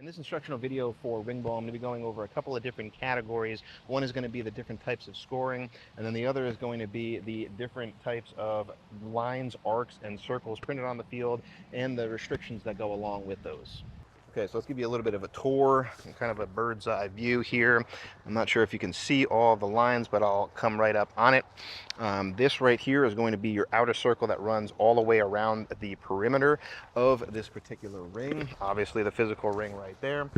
In this instructional video for Ringball, I'm going to be going over a couple of different categories. One is going to be the different types of scoring, and then the other is going to be the different types of lines, arcs, and circles printed on the field, and the restrictions that go along with those. Okay, so let's give you a little bit of a tour and kind of a bird's eye view here. I'm not sure if you can see all the lines, but I'll come right up on it. This right here is going to be your outer circle that runs all the way around the perimeter of this particular ring. Obviously the physical ring right there.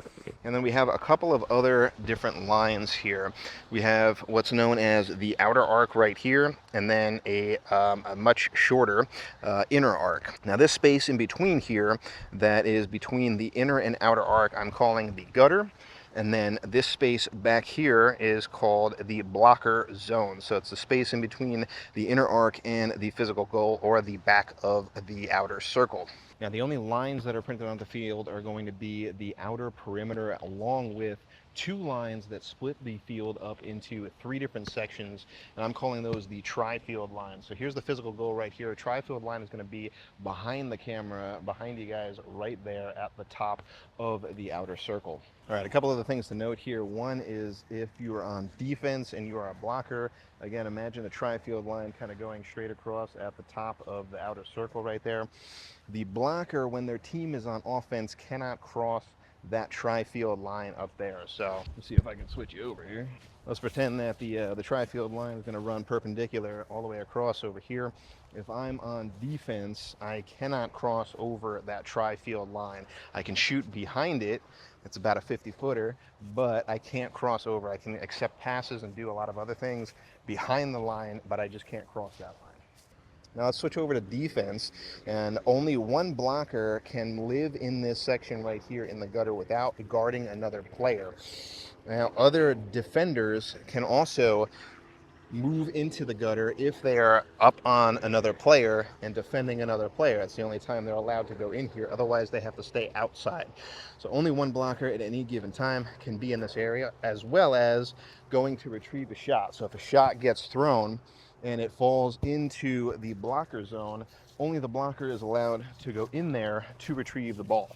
And then we have a couple of other different lines here. We have what's known as the outer arc right here, and then a much shorter inner arc. Now this space in between here, that is between the inner and outer arc, I'm calling the gutter. And then this space back here is called the blocker zone. So it's the space in between the inner arc and the physical goal, or the back of the outer circle. Now the only lines that are printed on the field are going to be the outer perimeter, along with two lines that split the field up into three different sections, and I'm calling those the tri-field lines. So here's the physical goal right here. A tri-field line is going to be behind the camera, behind you guys, right there at the top of the outer circle. All right, a couple of the things to note here. One is if you are on defense and you are a blocker, again, imagine a tri-field line kind of going straight across at the top of the outer circle right there. The blocker, when their team is on offense, cannot cross that tri-field line up there. So let's see if I can switch you over here. Let's pretend that the tri-field line is going to run perpendicular all the way across over here. If I'm on defense, I cannot cross over that tri-field line. I can shoot behind it. It's about a 50-footer, but I can't cross over. I can accept passes and do a lot of other things behind the line, but I just can't cross that line. Now let's switch over to defense, and only one blocker can live in this section right here in the gutter without guarding another player. Now other defenders can also move into the gutter if they are up on another player and defending another player. That's the only time they're allowed to go in here. Otherwise they have to stay outside. So only one blocker at any given time can be in this area, as well as going to retrieve a shot. So if a shot gets thrown and it falls into the blocker zone, only the blocker is allowed to go in there to retrieve the ball.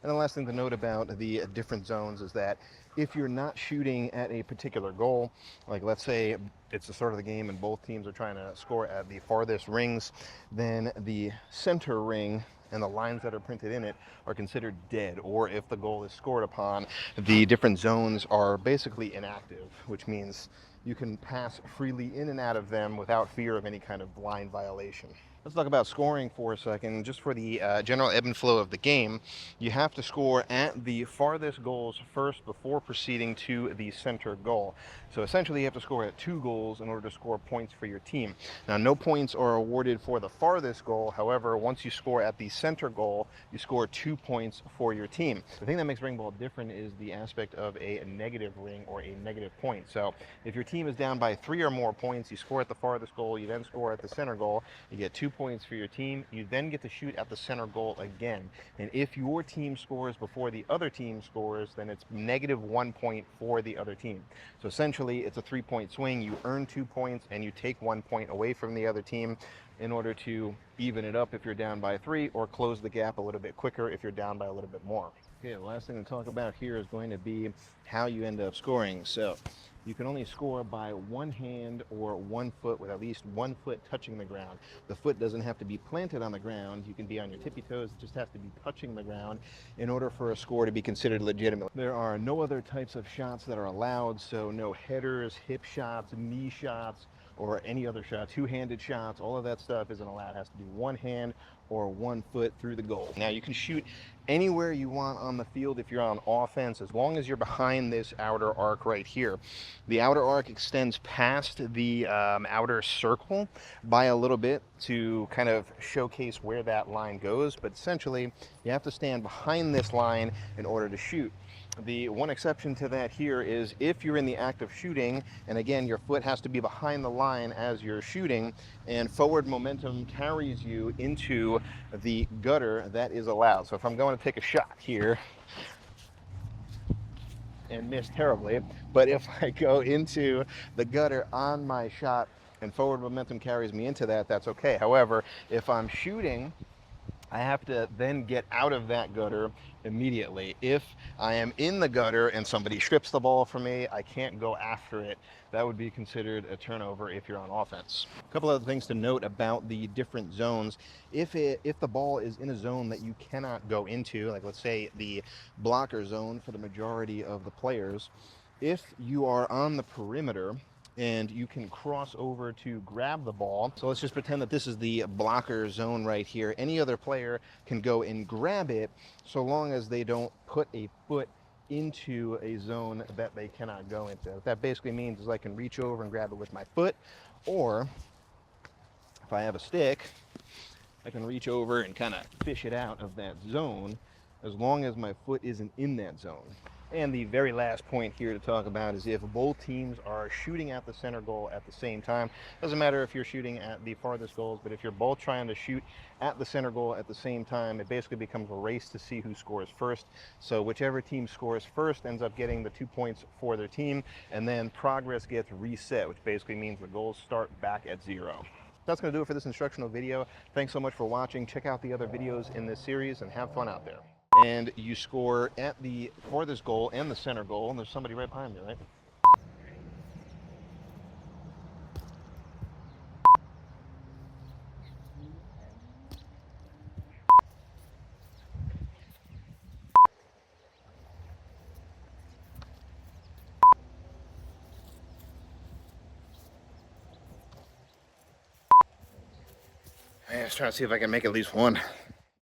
And the last thing to note about the different zones is that if you're not shooting at a particular goal, like let's say it's the start of the game and both teams are trying to score at the farthest rings, then the center ring and the lines that are printed in it are considered dead. Or if the goal is scored upon, the different zones are basically inactive, which means you can pass freely in and out of them without fear of any kind of blind violation. Let's talk about scoring for a second. Just for the general ebb and flow of the game, you have to score at the farthest goals first before proceeding to the center goal. So essentially you have to score at 2 goals in order to score points for your team. Now no points are awarded for the farthest goal. However, once you score at the center goal, you score 2 points for your team. The thing that makes Ringball different is the aspect of a negative ring, or a negative point. So if your team is down by 3 or more points, you score at the farthest goal, you then score at the center goal, you get 2 points for your team. You then get to shoot at the center goal again. And if your team scores before the other team scores, then it's -1 point for the other team. So essentially it's a 3-point swing. You earn 2 points and you take 1 point away from the other team in order to even it up if you're down by 3, or close the gap a little bit quicker if you're down by a little bit more. Okay, the last thing to talk about here is going to be how you end up scoring. So you can only score by one hand or 1 foot, with at least 1 foot touching the ground. The foot doesn't have to be planted on the ground. You can be on your tippy toes. It just has to be touching the ground in order for a score to be considered legitimate. There are no other types of shots that are allowed, so no headers, hip shots, knee shots, or any other shot, 2-handed shots. All of that stuff isn't allowed. It has to be 1 hand or 1 foot through the goal. Now you can shoot anywhere you want on the field if you're on offense, as long as you're behind this outer arc right here. The outer arc extends past the outer circle by a little bit to kind of showcase where that line goes, but essentially you have to stand behind this line in order to shoot. The one exception to that here is if you're in the act of shooting, and again your foot has to be behind the line as you're shooting, and forward momentum carries you into the gutter, that is allowed. So if I'm going to take a shot here and miss terribly, but if I go into the gutter on my shot and forward momentum carries me into that, that's okay. However, if I'm shooting I have to then get out of that gutter immediately. If I am in the gutter and somebody strips the ball from me, I can't go after it. That would be considered a turnover if you're on offense. A couple other things to note about the different zones. If the ball is in a zone that you cannot go into, like let's say the blocker zone for the majority of the players, if you are on the perimeter and you can cross over to grab the ball. So let's just pretend that this is the blocker zone right here. Any other player can go and grab it so long as they don't put a foot into a zone that they cannot go into. What that basically means is I can reach over and grab it with my foot, or if I have a stick, I can reach over and kind of fish it out of that zone as long as my foot isn't in that zone. And the very last point here to talk about is if both teams are shooting at the center goal at the same time. Doesn't matter if you're shooting at the farthest goals, but if you're both trying to shoot at the center goal at the same time, it basically becomes a race to see who scores first. So whichever team scores first ends up getting the 2 points for their team, and then progress gets reset, which basically means the goals start back at 0. That's going to do it for this instructional video. Thanks so much for watching. Check out the other videos in this series and have fun out there. And you score at the farthest goal and the center goal, and there's somebody right behind me, right? I'm just trying to see if I can make at least one.